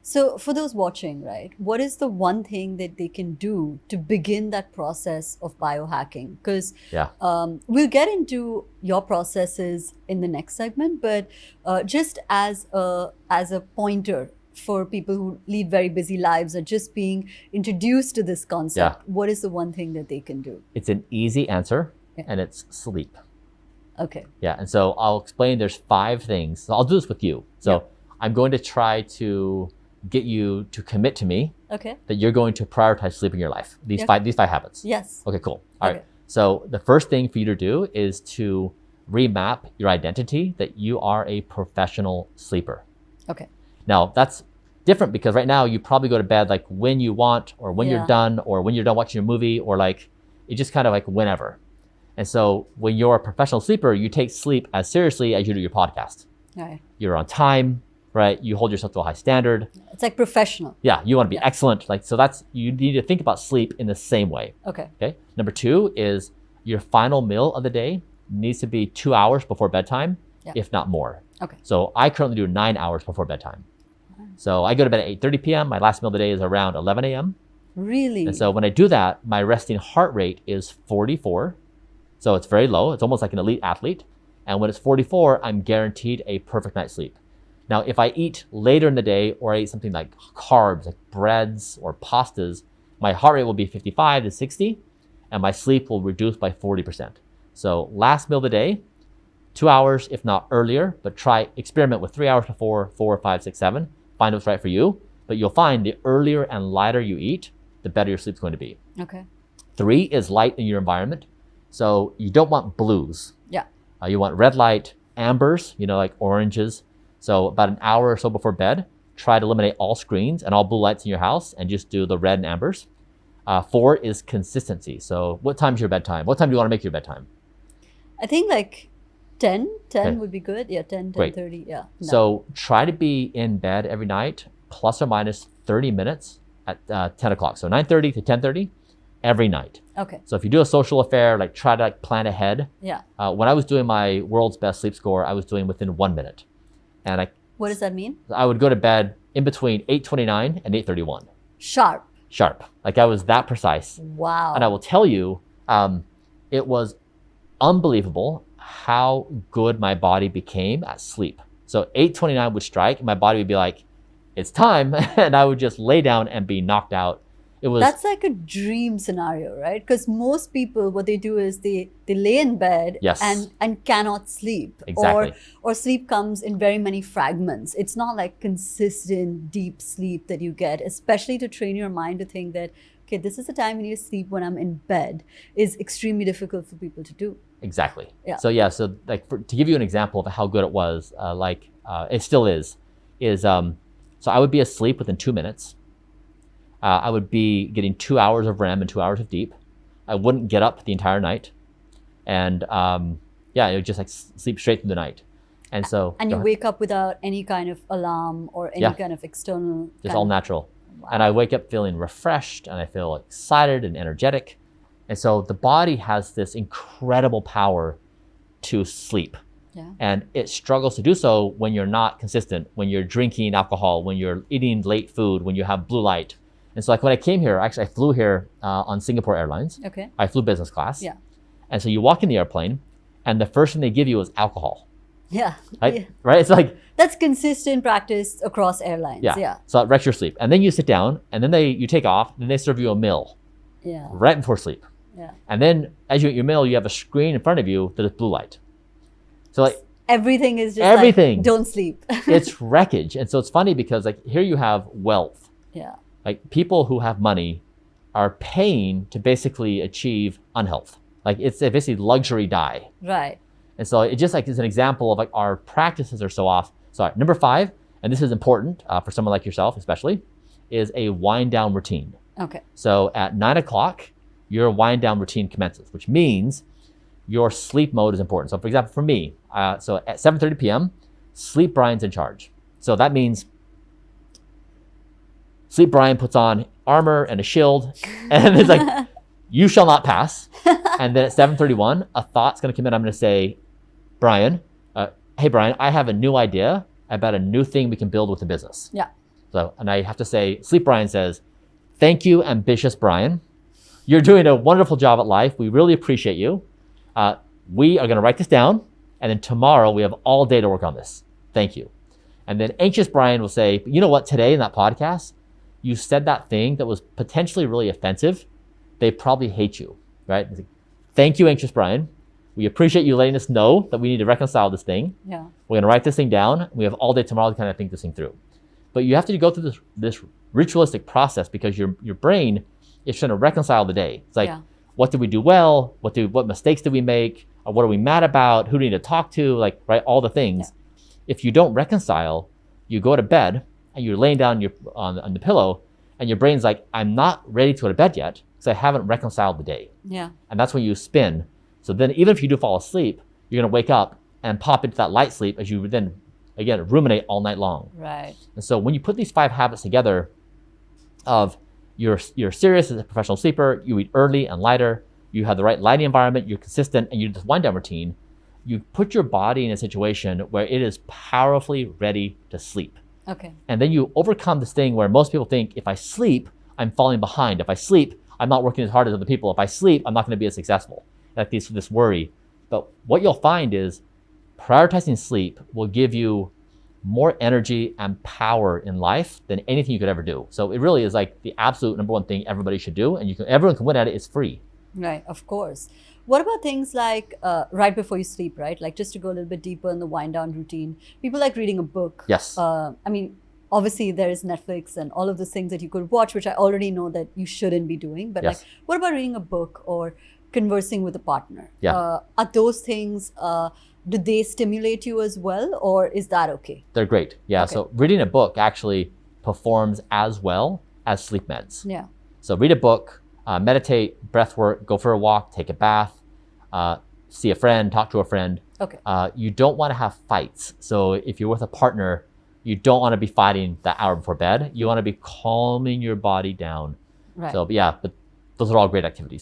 So for those watching, right, what is the one thing that they can do to begin that process of biohacking? Because Yeah. we'll get into your processes in the next segment, but just as a pointer for people who lead very busy lives or just being introduced to this concept, what is the one thing that they can do? It's an easy answer, and it's sleep. Okay. Yeah, and so I'll explain there's 5 things. So I'll do this with you. So I'm going to try to get you to commit to me that you're going to prioritize sleep in your life. These five habits. Yes. Okay, cool. All right. So the first thing for you to do is to remap your identity that you are a professional sleeper. Okay. Now that's different because right now you probably go to bed like when you want or when you're done or when you're done watching a movie or like it's just kind of like whenever. And so when you're a professional sleeper, you take sleep as seriously as you do your podcast. Right. You're on time, right? You hold yourself to a high standard. It's like professional. Yeah, you want to be excellent. Like so that's you need to think about sleep in the same way. Okay. Okay. Number 2 is your final meal of the day needs to be 2 hours before bedtime, if not more. Okay. So I currently do 9 hours before bedtime. So I go to bed at 8:30 p.m. My last meal of the day is around 11 a.m. Really? And so when I do that, my resting heart rate is 44. So it's very low. It's almost like an elite athlete. And when it's 44, I'm guaranteed a perfect night's sleep. Now, if I eat later in the day or I eat something like carbs, like breads or pastas, my heart rate will be 55 to 60 and my sleep will reduce by 40%. So last meal of the day, 2 hours, if not earlier, but experiment with 3 hours before, 4, 5, 6, 7, find what's right for you. But you'll find the earlier and lighter you eat, the better your sleep's going to be. Okay. 3 is light in your environment. So you don't want blues. Yeah. You want red light, ambers, like oranges. So about an hour or so before bed, try to eliminate all screens and all blue lights in your house and just do the red and ambers. 4 is consistency. So what time's your bedtime? What time do you want to make your bedtime? I think like 10 would be good. Yeah, 10, 10:30. Yeah. No. So try to be in bed every night, plus or minus 30 minutes at 10 o'clock. So 9:30 to 10:30 every night. Okay. So if you do a social affair, like try to plan ahead. Yeah. When I was doing my world's best sleep score, I was doing within 1 minute. And what does that mean? I would go to bed in between 8:29 and 8:31. Sharp. Like I was that precise. Wow. And I will tell you, it was unbelievable how good my body became at sleep. So 8:29 would strike, and my body would be like, "It's time," and I would just lay down and be knocked out. That's like a dream scenario, right? Because most people, what they do is they lay in bed and cannot sleep. Exactly. Or sleep comes in very many fragments. It's not like consistent, deep sleep that you get, especially to train your mind to think that, okay, this is the time I need to sleep when I'm in bed, is extremely difficult for people to do. Exactly. Yeah. So so like to give you an example of how good it was, it still is so I would be asleep within 2 minutes. I would be getting 2 hours of REM and 2 hours of deep. I wouldn't get up the entire night. And it would just like sleep straight through the night. And so. And you wake up without any kind of alarm or any kind of external. Just all natural. Wow. And I wake up feeling refreshed and I feel excited and energetic. And so the body has this incredible power to sleep. Yeah. And it struggles to do so when you're not consistent, when you're drinking alcohol, when you're eating late food, when you have blue light. And so like when I came here, actually I flew here on Singapore Airlines. Okay. I flew business class. Yeah. And so you walk in the airplane and the first thing they give you is alcohol. Yeah. Right? It's like. That's consistent practice across airlines. Yeah. So it wrecks your sleep. And then you sit down and then you take off, and then they serve you a meal. Yeah. Right before sleep. Yeah. And then as you eat your meal, you have a screen in front of you that is blue light. So like everything is just like, don't sleep. It's wreckage. And so it's funny because like here you have wealth. Yeah. Like people who have money are paying to basically achieve unhealth. Like it's basically luxury die. Right. And so it just like is an example of like our practices are so off. So number 5, and this is important for someone like yourself especially, is a wind down routine. Okay. So at 9 o'clock, your wind down routine commences, which means your sleep mode is important. So for example, for me, so at 7:30 p.m., Sleep Bryan's in charge. So that means Sleep Bryan puts on armor and a shield, and it's like, you shall not pass. And then at 7:31, a thought's going to come in. I'm going to say, Bryan, hey Bryan, I have a new idea about a new thing we can build with the business. Yeah. So, and I have to say, Sleep Bryan says, thank you, ambitious Bryan. You're doing a wonderful job at life. We really appreciate you. We are going to write this down, and then tomorrow we have all day to work on this. Thank you. And then anxious Bryan will say, you know what, today in that podcast, you said that thing that was potentially really offensive. They probably hate you, right? Thank you, anxious Bryan. We appreciate you letting us know that we need to reconcile this thing. Yeah. We're going to write this thing down. We have all day tomorrow to kind of think this thing through. But you have to go through this ritualistic process because your brain is trying to reconcile the day. It's like, what did we do well? What mistakes did we make? Or what are we mad about? Who do we need to talk to? Like, right, all the things. Yeah. If you don't reconcile, you go to bed and you're laying down on the pillow and your brain's like, I'm not ready to go to bed yet because I haven't reconciled the day. Yeah. And that's when you spin. So then even if you do fall asleep, you're going to wake up and pop into that light sleep as you then, again, ruminate all night long. Right. And so when you put these 5 habits together of you're serious as a professional sleeper, you eat early and lighter, you have the right lighting environment, you're consistent, and you do this wind down routine, you put your body in a situation where it is powerfully ready to sleep. Okay. And then you overcome this thing where most people think, if I sleep, I'm falling behind. If I sleep, I'm not working as hard as other people. If I sleep, I'm not going to be as successful. Like this worry. But what you'll find is prioritizing sleep will give you more energy and power in life than anything you could ever do. So it really is like the absolute number one thing everybody should do, and everyone can win at it. It's free. Right, of course. What about things like right before you sleep, right? Like just to go a little bit deeper in the wind down routine, people like reading a book. Yes. I mean, obviously there is Netflix and all of those things that you could watch, which I already know that you shouldn't be doing. But yes. like, what about reading a book or conversing with a partner? Yeah. Are those things, do they stimulate you as well, or is that okay? They're great. Yeah. Okay. So reading a book actually performs as well as sleep meds. Yeah. So read a book, meditate, breath work, go for a walk, take a bath, see a friend, talk to a friend. Okay. You don't want to have fights. So if you're with a partner, you don't want to be fighting the hour before bed. You want to be calming your body down. Right. So yeah, but those are all great activities.